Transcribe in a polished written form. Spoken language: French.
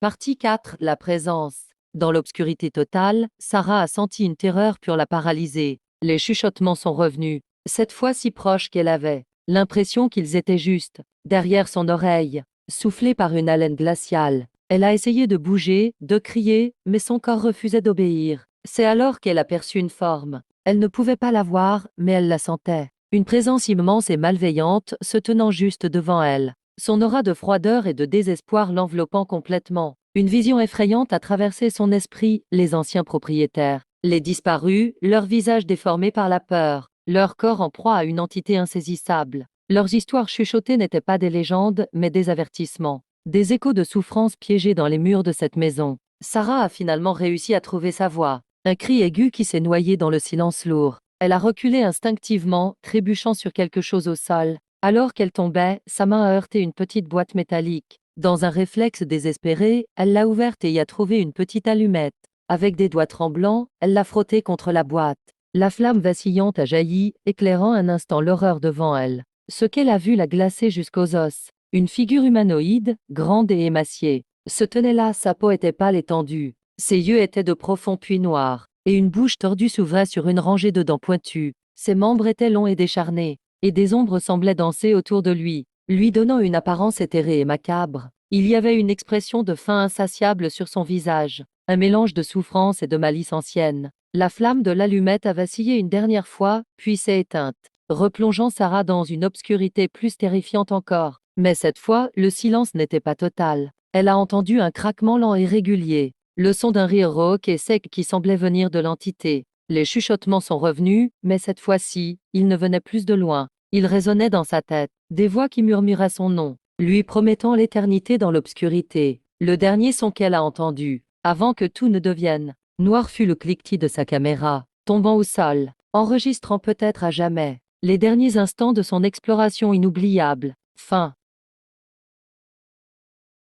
Partie 4. La présence. Dans l'obscurité totale, Sarah a senti une terreur pour la paralyser. Les chuchotements sont revenus, cette fois si proches qu'elle avait l'impression qu'ils étaient juste derrière son oreille, soufflés par une haleine glaciale. Elle a essayé de bouger, de crier, mais son corps refusait d'obéir. C'est alors qu'elle aperçut une forme. Elle ne pouvait pas la voir, mais elle la sentait. Une présence immense et malveillante se tenant juste devant elle. Son aura de froideur et de désespoir l'enveloppant complètement. Une vision effrayante a traversé son esprit, les anciens propriétaires, les disparus, leurs visages déformés par la peur, leur corps en proie à une entité insaisissable. Leurs histoires chuchotées n'étaient pas des légendes, mais des avertissements. Des échos de souffrance piégés dans les murs de cette maison. Sarah a finalement réussi à trouver sa voix. Un cri aigu qui s'est noyé dans le silence lourd. Elle a reculé instinctivement, trébuchant sur quelque chose au sol. Alors qu'elle tombait, sa main a heurté une petite boîte métallique. Dans un réflexe désespéré, elle l'a ouverte et y a trouvé une petite allumette. Avec des doigts tremblants, elle l'a frottée contre la boîte. La flamme vacillante a jailli, éclairant un instant l'horreur devant elle. Ce qu'elle a vu l'a glacée jusqu'aux os. Une figure humanoïde, grande et émaciée, se tenait là, sa peau était pâle et tendue. Ses yeux étaient de profonds puits noirs, et une bouche tordue s'ouvrait sur une rangée de dents pointues. Ses membres étaient longs et décharnés, et des ombres semblaient danser autour de lui donnant une apparence éthérée et macabre. Il y avait une expression de faim insatiable sur son visage, un mélange de souffrance et de malice ancienne. La flamme de l'allumette a vacillé une dernière fois, puis s'est éteinte, replongeant Sarah dans une obscurité plus terrifiante encore. Mais cette fois, le silence n'était pas total. Elle a entendu un craquement lent et régulier, le son d'un rire rauque et sec qui semblait venir de l'entité. Les chuchotements sont revenus, mais cette fois-ci, ils ne venaient plus de loin. Ils résonnaient dans sa tête, des voix qui murmuraient son nom, lui promettant l'éternité dans l'obscurité. Le dernier son qu'elle a entendu, avant que tout ne devienne noir, fut le cliquetis de sa caméra, tombant au sol, enregistrant peut-être à jamais les derniers instants de son exploration inoubliable. Fin.